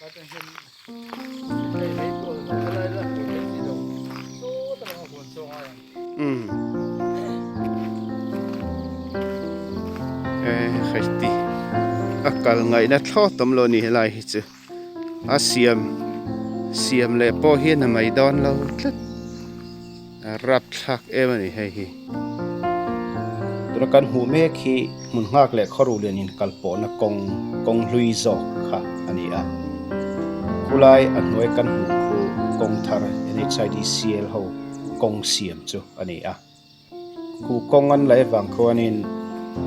khai ti akal ngai na thlo tom lo ni helai hi chu a siam le po hian a mai don lo tlat rap thak em ani hei hi kan hu me khi mun ngak le khoru len in kalpo na kong hlui zo kha ani a khulai an noi kan hu khu kong thar NHIDCL ho kong siam chu ani a khu kong an lai vângkhua in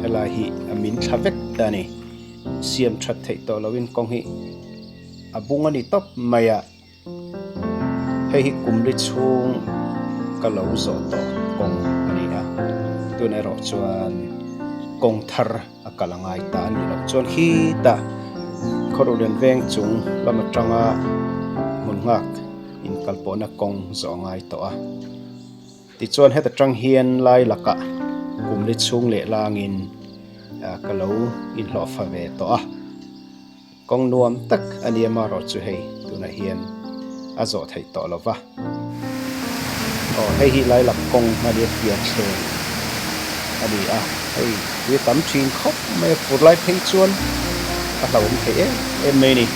helai hi amin thavek dani siam that thei to lawin kong hi abung ani top maya hei hi kumli chung kalau zo to kong ani a tu ne ro chuan kong thar akalangai ta ni lo chuan hi ta khorulen veng chung lama tanga mun ngak in kalpona kong zo ngai to a ti chuan heta tang hian Lailaka kumli chung le langin kalau in lo fa ve to a kong nuam tak ani ma ro chu hei tu na hian a zo thei to lova hei hi Lailak kong na dia pia che ani a hei vi tam thin khop me pur lai phei chuan a lo um thei em mai ni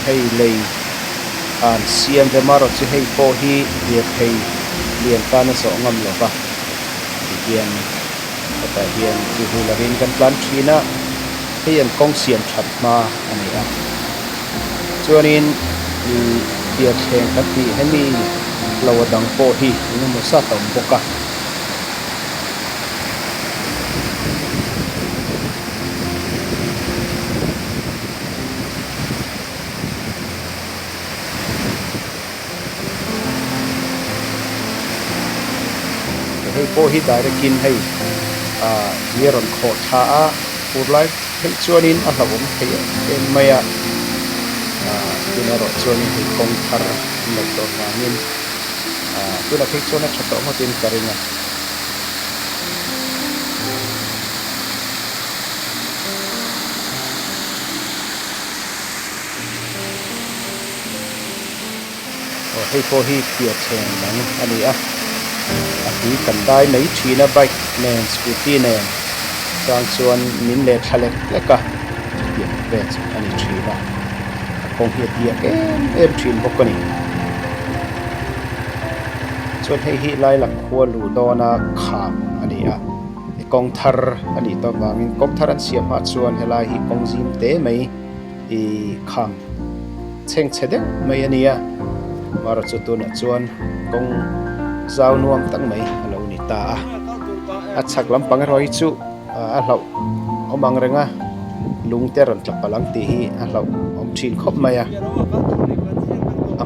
hei lei an siam ve maro chu hei po hi dia phei lian ta na so ngam lo va hian ta hian chu hu la rin kan plan thina hei an kong siam that ma ani a chuanin bia thleng kan ti hemi lawa dang po hi nu mo sa tom boka hei po hi directin hei yeron kho tha a pur lai hei chuanin a hlawm thei em maya tuna ro chuanin hei kong thar lo to ngin tuna phei chuan a thato ma tin karinga hei po hi pia theng dang ani a hi kan dai nei thina bike nen scooty nen sang chuan min le thalek leka ya ve ani thina kong hi dia em thin bokani chuan hei hi Lailak khua lu dona kham ani a kong thar ani to bangin kong thar an siam ha chuan helai hi kong zim te mai i kham cheng chedek mai ani a mara chu tu na chuan kong zau nuam tang mai alo ni ta a chak lampang roi chu a hlau omang renga lung te ran tlapalang ti hi a hlau om thin khop mai a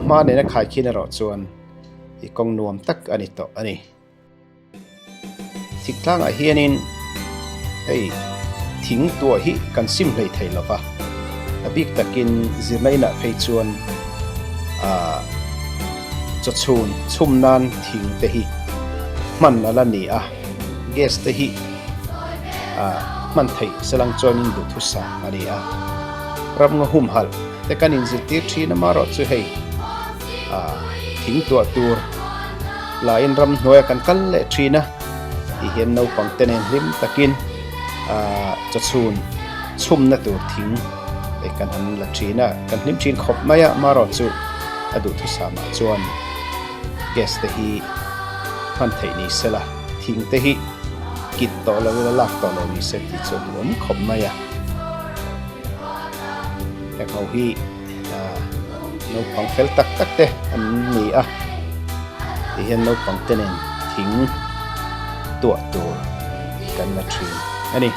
ma ne na khai khin ro chuan i kong nuam tak ani to ani thiklang a hianin hei thing tua hi kan sim hlei thei lova a bik takin zimaina phei chuan cho chun chum nan thing te hi man ala ni a gas te hi man thei selang chuanin du thu sa ani a ram nga hum hal te kan in zil tir thina maro chu hei thing tua tur la in ram hnoya kan kal le thina i hian no pang tenen hlim takin cho chun chum na tur thing e kan an la thina kan hlim thin khop maya maro chu adu thu sa ma chuan gas te hi man thei ni sela thing te hi kit to la lak to lo ni se ti chu lom khop maya e ho hi no pang fel tak tak te an ni a ti hian no pang tenen thing tua tur kan la thin ani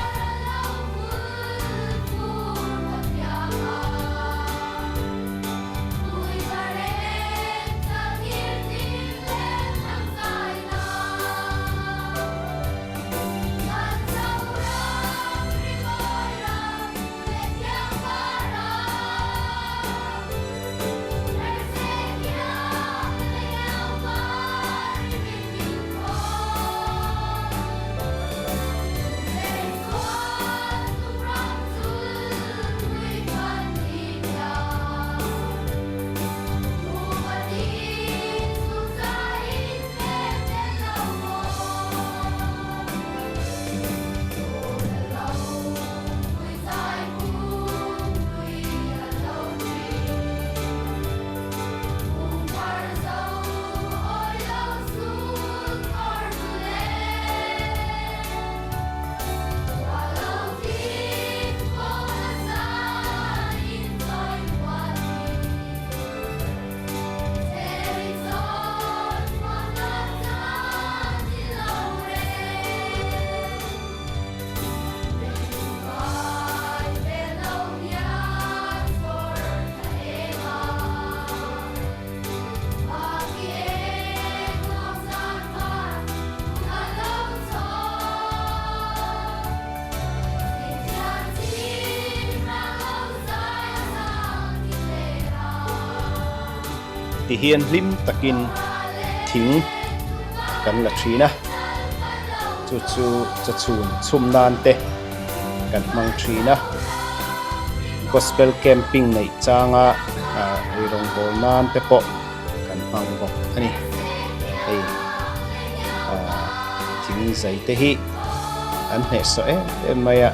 ti hian hlim takin thing kan la thina chu chachun chum nan te kan mang thina gospel camping nei changa rirong bol nan te po kan mang bok ani ei thing zai te hi an he so maya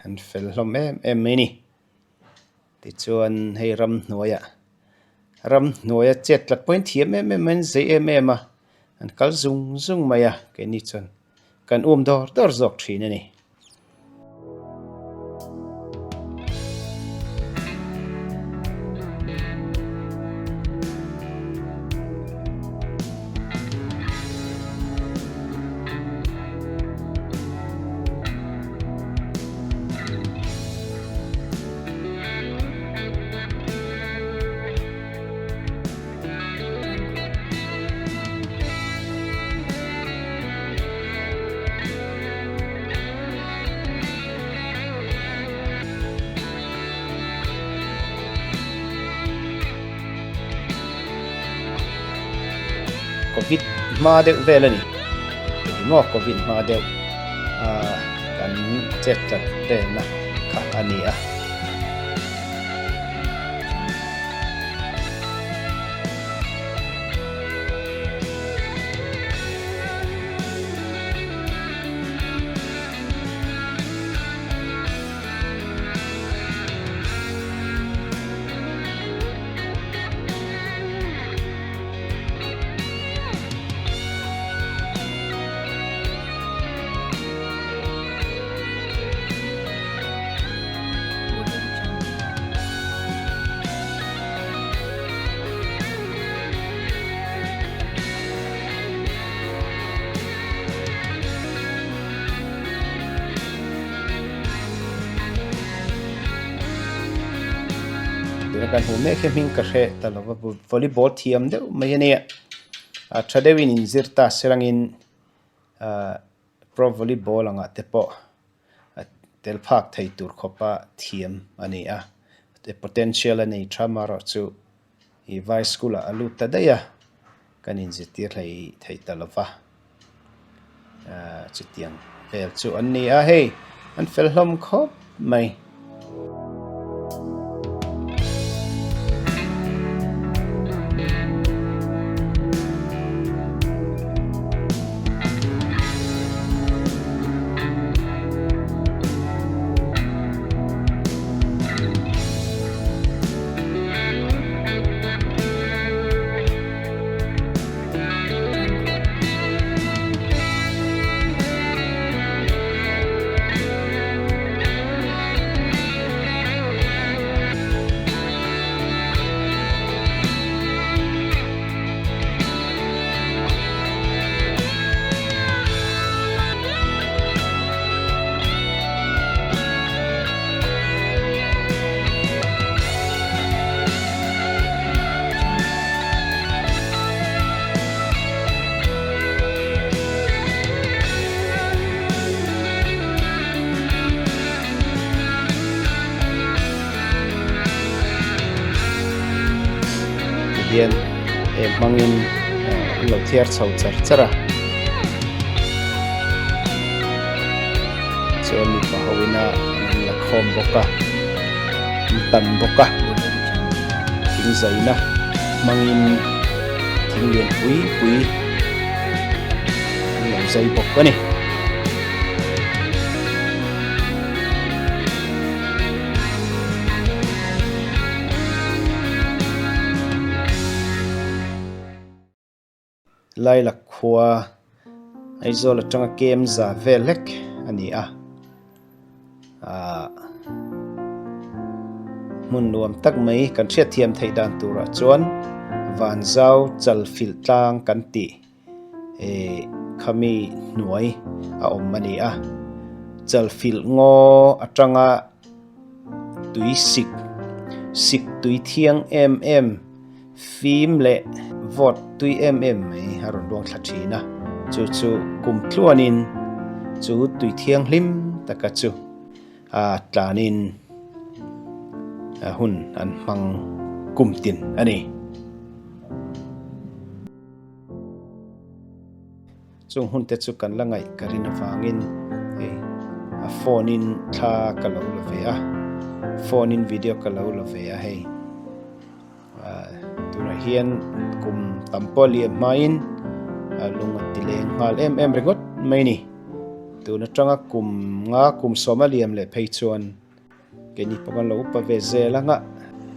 an fel hlom em mai ni ti chuan hei ram hnuaia chet tlak point thiam men zai em a an kal zung mai a ke ni chuan kan dor zok thin ani Covid ma deuh vel ani ngo Covid ma deuh kan chet tlak te na kha ani a kan hu me khe ming ka he talawa volleyball thiam deuh mai ani a thadewin in zirta serangin pro volleyball anga te po tel phak thei tur khopa thiam ani a the potential ani thamaro chu I vice school alu tadaya kan in zitir thei talawa chutiang pel chu anni a hei an fel hlom khop mai hian hmangin an lo thiar chho chara chuan mi pahawina an la khawm boka an tan boka thing zaina hmangin thing lian pui an lo zai bok ani Lailak khua aizola tanga kem za velek ani mun nuam tak mai kan thia thiam thei dan tura chuan van zau chal fil tlang kan ti khami hnuai a om ani chal fil ngo atanga tui sik tui thiang em phim lệ vọt tui mai haron luang thla thina chu kum tluanin chu tui thiang hlim taka chu tlanin hun an hmang kum tin ani chung hun te chu kan langai karina wangin phone in tha kalau la ve phone in video kalau la ve hei tuna hian kum tampo liam main lunga tileng hal em rengot mai ni tuna tanga kum soma liam le phei chuan ke ni paman lo pa ve zela nga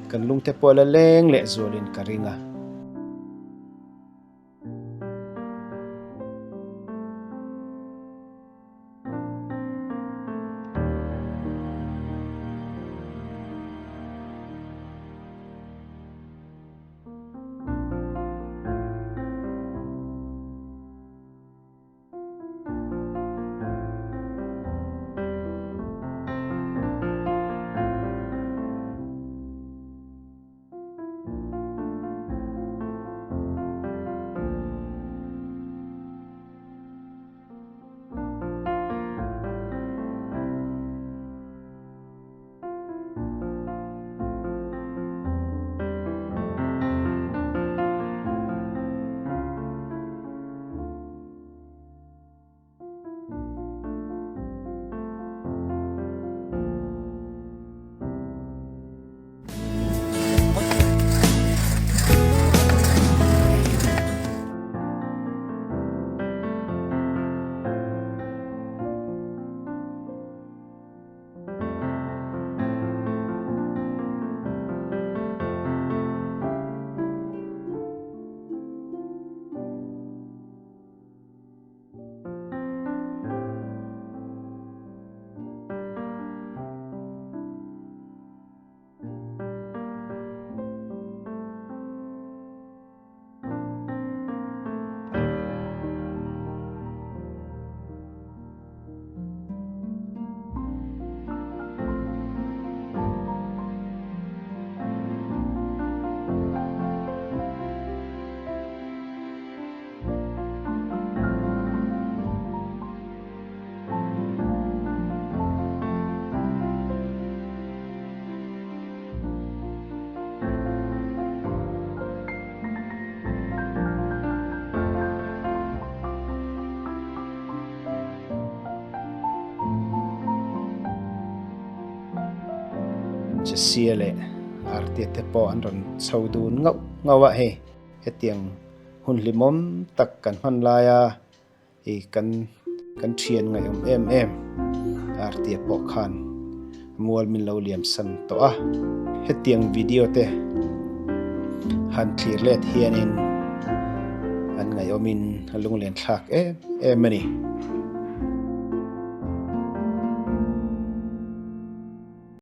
kan lung te pola leng le zolin karinga siale arti te po an ron chaudun ngawa he hetiang hun limom tak kan man laya kan thian ngai em arti po khan mual min lo liam san to hetiang video te han clear let hianin an ngai omin halung len thak em ani